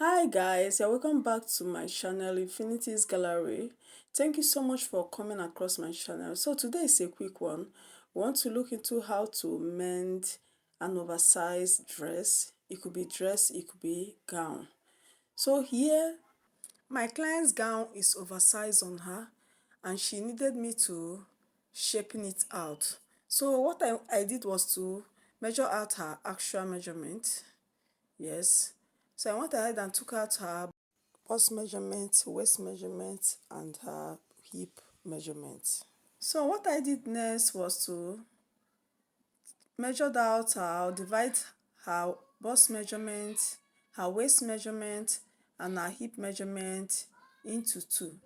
Hi guys, you're welcome back to my channel Infinity's Gallery. Thank you so much for coming across my channel. So today is a quick one. We want to look into how to mend an oversized dress. It could be dress, it could be gown. So here, my client's gown is oversized on her and she needed me to shaping it out. So what I did was to measure out her actual measurement. Yes. So I went ahead and took out her bust measurement, waist measurement, and her hip measurement. So what I did next was to measure out her, divide her bust measurement, her waist measurement, and her hip measurement into two,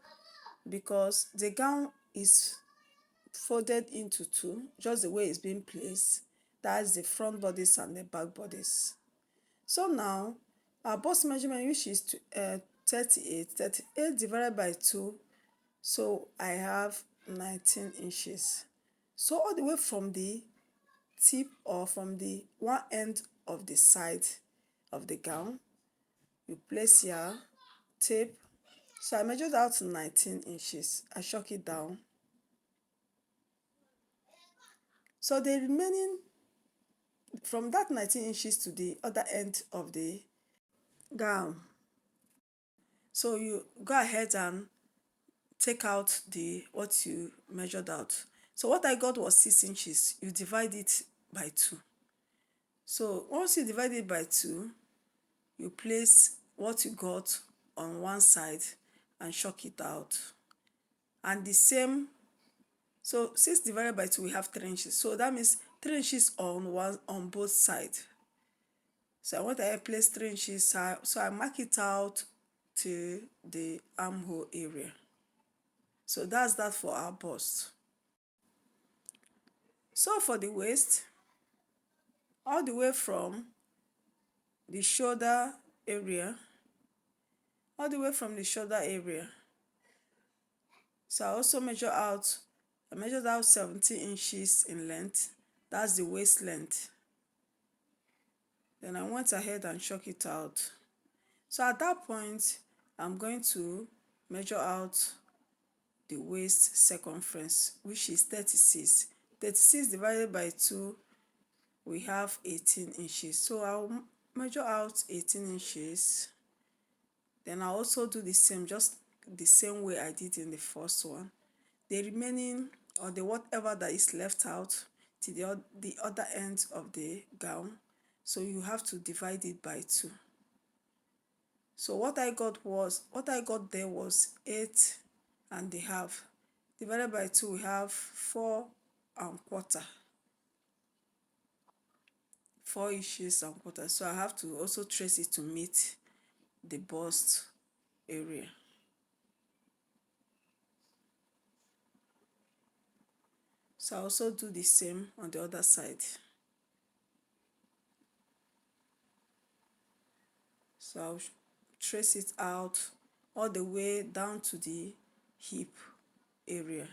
because the gown is folded into two, just the way it's being placed. That's the front bodice and the back bodice. So now, our bust measurement, which is 38 divided by 2, so I have 19 inches. So all the way from the tip or from the one end of the side of the gown, you place your tape. So I measured out 19 inches. I shook it down. So the remaining, from that 19 inches to the other end of the gown, so you go ahead and take out the what you measured out. So what I got was 6 inches. You divide it by 2. So once you divide it by 2, you place what you got on one side and shock it out. And the same, so 6 divided by 2, we have 3 inches. So that means 3 inches on both sides. So I want to place 3 inches, so I mark it out to the armhole area. So that's that for our bust. So for the waist, all the way from the shoulder area, so I also measured out 17 inches in length. That's the waist length. Then I went ahead and shook it out. So at that point, I'm going to measure out the waist circumference, which is 36. 36 divided by 2, we have 18 inches. So I'll measure out 18 inches. Then I'll also do the same, just the same way I did in the first one. The remaining, or the whatever that is left out to the other end of the gown, so you have to divide it by 2. So what I got there was 8.5 divided by 2, we have 4.25, 4 inches and quarter. So I have to also trace it to meet the bust area. So I also do the same on the other side. So I'll trace it out all the way down to the hip area.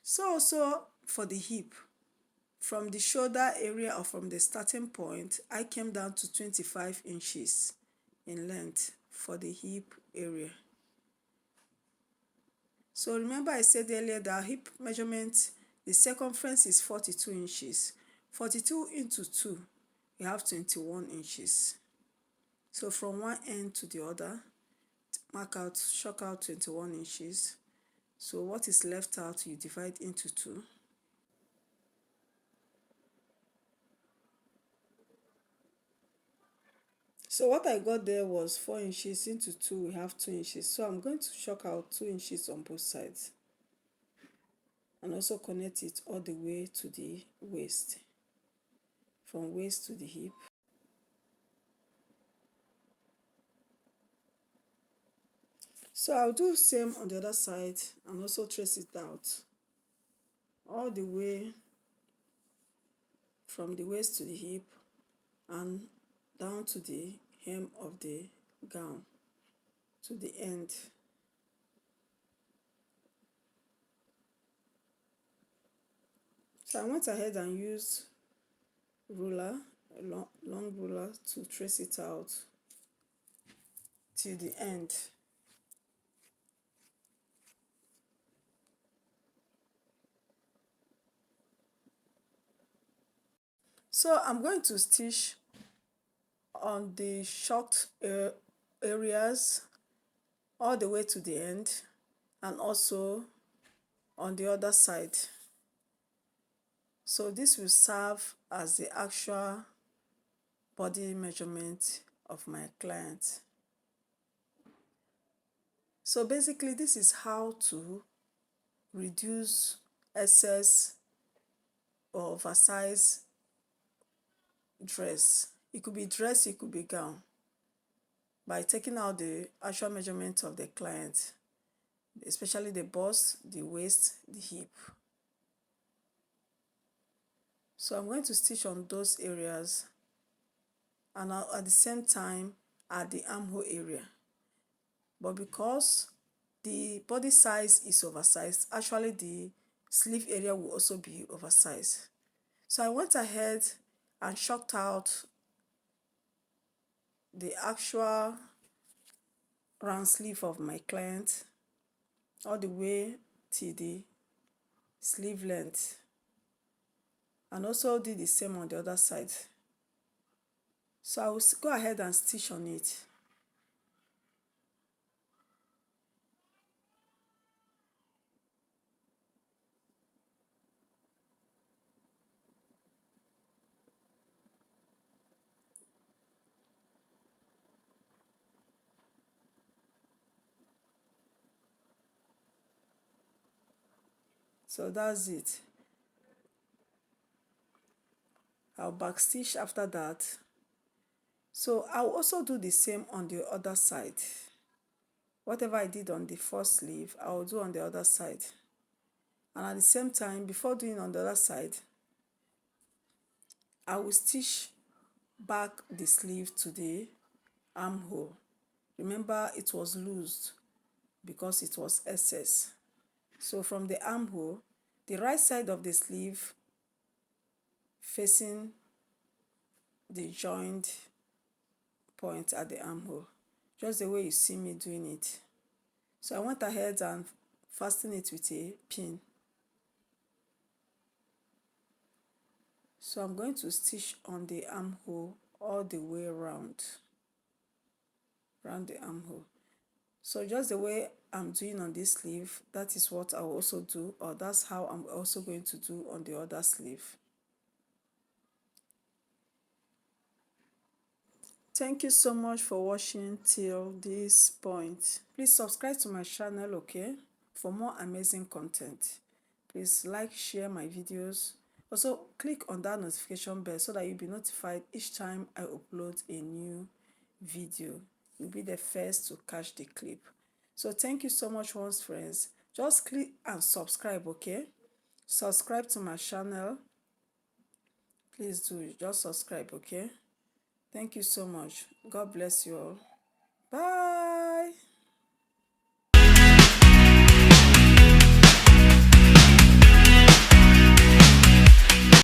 So also for the hip, from the shoulder area or from the starting point, I came down to 25 inches in length for the hip area. So remember I said earlier that hip measurement, the circumference is 42 inches. 42 into 2, you have 21 inches. So from one end to the other, shock out 21 inches. So what is left out, you divide into 2. So what I got there was 4 inches into 2, we have 2 inches. So I'm going to shock out 2 inches on both sides and also connect it all the way to the waist, from waist to the hip. So I'll do the same on the other side and also trace it out all the way from the waist to the hip and down to the hem of the gown, to the end. So I went ahead and used ruler, a long ruler, to trace it out till the end. So I'm going to stitch on the short areas all the way to the end, and also on the other side. So this will serve as the actual body measurement of my client. So basically this is how to reduce excess or oversized dress. It could be dress, it could be gown, by taking out the actual measurement of the client, especially the bust, the waist, the hip. So I'm going to stitch on those areas, and at the same time at the armhole area. But because the body size is oversized, actually the sleeve area will also be oversized. So I went ahead and chalked out the actual round sleeve of my client all the way to the sleeve length, and also did the same on the other side. So I will go ahead and stitch on it. So that's it. I'll backstitch after that. So I'll also do the same on the other side. Whatever I did on the first sleeve, I will do on the other side. And at the same time, before doing on the other side, I will stitch back the sleeve to the armhole. Remember, it was loosed because it was excess. So from the armhole, the right side of the sleeve facing the joint point at the armhole, just the way you see me doing it. So I went ahead and fastened it with a pin. So I'm going to stitch on the armhole all the way around the armhole. So just the way I'm doing on this sleeve, that is what I'll also do, or that's how I'm also going to do on the other sleeve. Thank you so much for watching till this point. Please subscribe to my channel, okay, for more amazing content. Please like, share my videos. Also click on that notification bell so that you'll be notified each time I upload a new video. You'll be the first to catch the clip. So thank you so much once, friends. Just click and subscribe, okay? Subscribe to my channel. Please do, just subscribe, okay? Thank you so much. God bless you all. Bye.